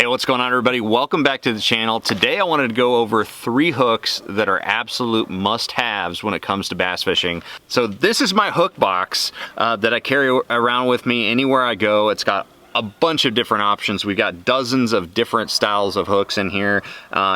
Hey, what's going on, everybody? Welcome back to the channel. Today I wanted to go over 3 hooks that are absolute must-haves when it comes to bass fishing. So this is my hook box that I carry around with me anywhere I go. It's got a bunch of different options. We've got dozens of different styles of hooks in here,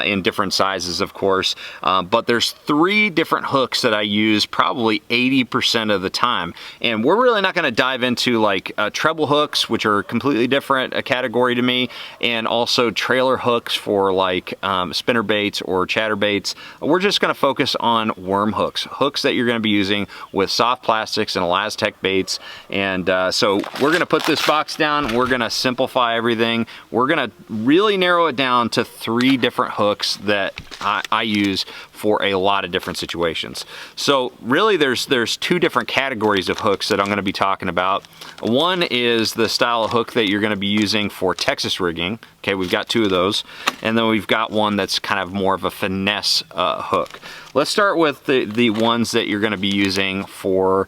in different sizes, of course. But there's 3 different hooks that I use probably 80% of the time. And we're really not going to dive into like treble hooks, which are completely different a category to me, and also trailer hooks for like spinner baits or chatter baits. We're just going to focus on worm hooks, hooks that you're going to be using with soft plastics and ElaZtech baits. And so we're going to put this box down. We're going to simplify everything. We're going to really narrow it down to 3 different hooks that I use for a lot of different situations. So really there's 2 different categories of hooks that I'm going to be talking about. One is the style of hook that you're going to be using for Texas rigging. Okay, we've got 2 of those. And then we've got one that's kind of more of a finesse hook. Let's start with the ones that you're going to be using for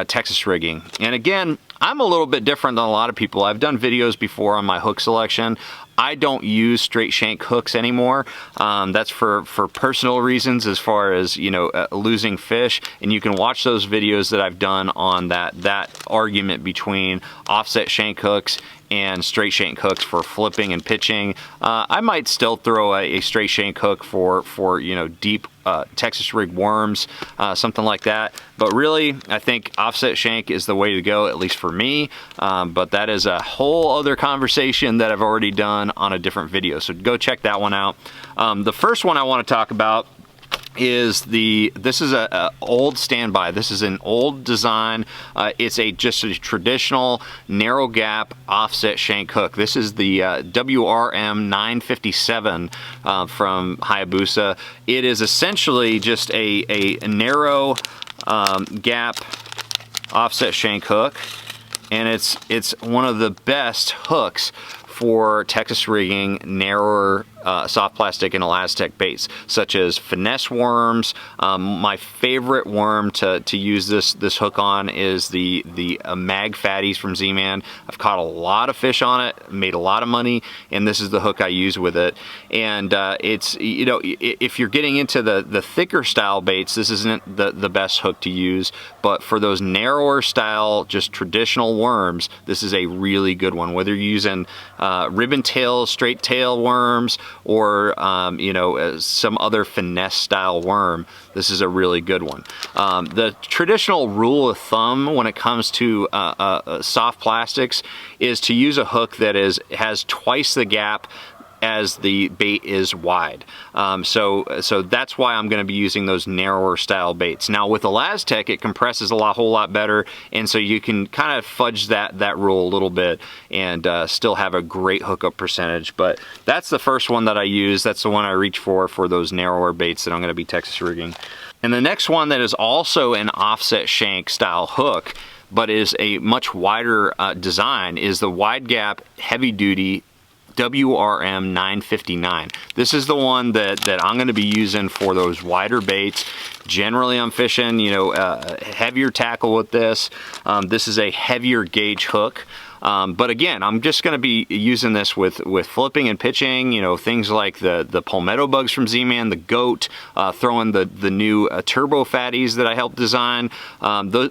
Texas rigging. And again, I'm a little bit different than a lot of people. I've done videos before on my hook selection. I don't use straight shank hooks anymore. That's for personal reasons, as far as, you know, losing fish. And you can watch those videos that I've done on that argument between offset shank hooks and straight shank hooks for flipping and pitching. I might still throw a straight shank hook for you know, deep Texas rig worms, something like that. But really, I think offset shank is the way to go, at least for me. But that is a whole other conversation that I've already done on a different video. So go check that one out. The first one I want to talk about is this is a old standby. This is an old design. It's just a traditional narrow gap offset shank hook. This is the WRM 957 from Hayabusa. It is essentially just a narrow gap offset shank hook, and it's one of the best hooks for Texas rigging narrower soft plastic and ElaZtech baits, such as finesse worms. My favorite worm to use this hook on is the mag fatties from Z-Man. I've caught a lot of fish on it, made a lot of money, and this is the hook I use with it. And it's, you know, if you're getting into the thicker style baits, this isn't the best hook to use, but for those narrower style, just traditional worms, this is a really good one. Whether you're using ribbon tail, straight tail worms, or you know, some other finesse style worm, this is a really good one. The traditional rule of thumb when it comes to soft plastics is to use a hook that has twice the gap as the bait is wide. So that's why I'm going to be using those narrower style baits. Now with ElaZtech, it compresses a whole lot better, and so you can kind of fudge that rule a little bit and still have a great hookup percentage. But that's the first one that I use. That's the one I reach for those narrower baits that I'm going to be Texas rigging. And the next one that is also an offset shank style hook, but is a much wider design, is the wide gap heavy duty WRM 959. This is the one that I'm going to be using for those wider baits. Generally I'm fishing, you know, heavier tackle with this. This is a heavier gauge hook. But again, I'm just going to be using this with flipping and pitching, you know, things like the palmetto bugs from Z-Man, the goat, throwing the new turbo fatties that I helped design.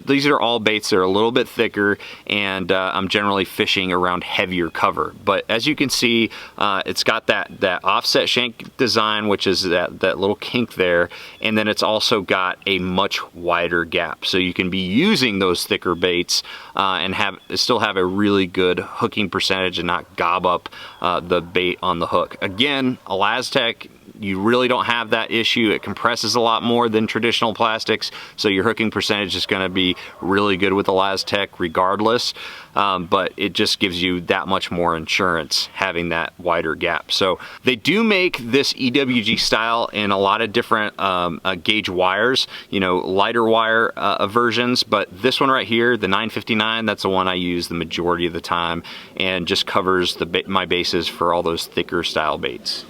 These are all baits that are a little bit thicker, and I'm generally fishing around heavier cover. But as you can see, it's got that offset shank design, which is that little kink there, and then it's also got a much wider gap. So you can be using those thicker baits and still have a really good hooking percentage and not gob up the bait on the hook. Again, ElaZtech, you really don't have that issue. It compresses a lot more than traditional plastics, so your hooking percentage is going to be really good with ElaZtech regardless. But it just gives you that much more insurance having that wider gap. So they do make this EWG style in a lot of different gauge wires, you know, lighter wire versions, but this one right here, the 959, that's the one I use the majority of the time, and just covers my bases for all those thicker style baits.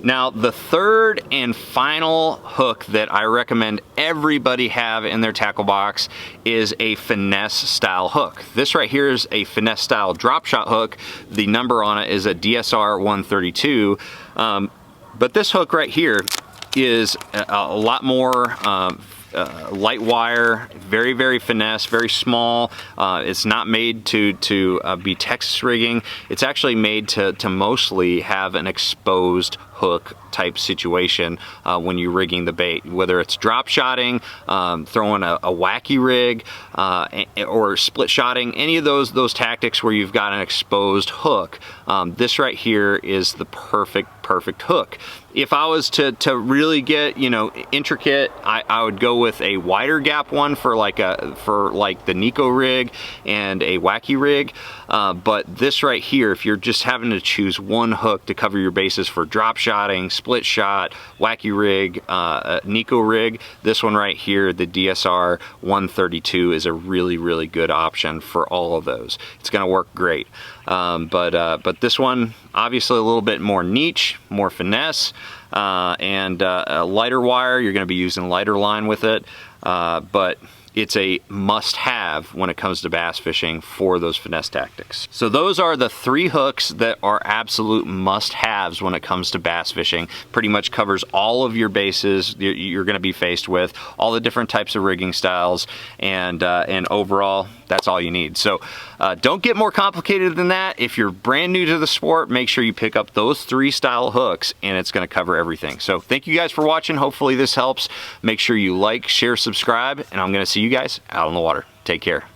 Now, the third and final hook that I recommend everybody have in their tackle box is a Finesse style hook. This right here is a Finesse style drop shot hook. The number on it is a DSR 132. But this hook right here is a lot more light wire, very finesse, very small. It's not made to be Texas rigging. It's actually made to mostly have an exposed hook type situation when you're rigging the bait, whether it's drop shotting, throwing a wacky rig, or split shotting, any of those tactics where you've got an exposed hook. This right here is the perfect hook. If I was to really get, you know, intricate, I would go with a wider gap one for like the Nico rig and a wacky rig. But this right here, if you're just having to choose one hook to cover your bases for drop shotting, split shot, wacky rig, Nico rig, this one right here, the DSR 132, is a really good option for all of those. It's gonna work great. But this one, obviously a little bit more niche, more finesse, and a lighter wire. You're gonna be using lighter line with it, but it's a must-have when it comes to bass fishing for those finesse tactics. So those are the 3 hooks that are absolute must-haves when it comes to bass fishing. Pretty much covers all of your bases you're gonna be faced with, all the different types of rigging styles, and overall, that's all you need. So don't get more complicated than that. If you're brand new to the sport, make sure you pick up those 3 style hooks, and it's gonna cover everything. So thank you guys for watching. Hopefully this helps. Make sure you like, share, subscribe, and I'm gonna see you guys out on the water. Take care.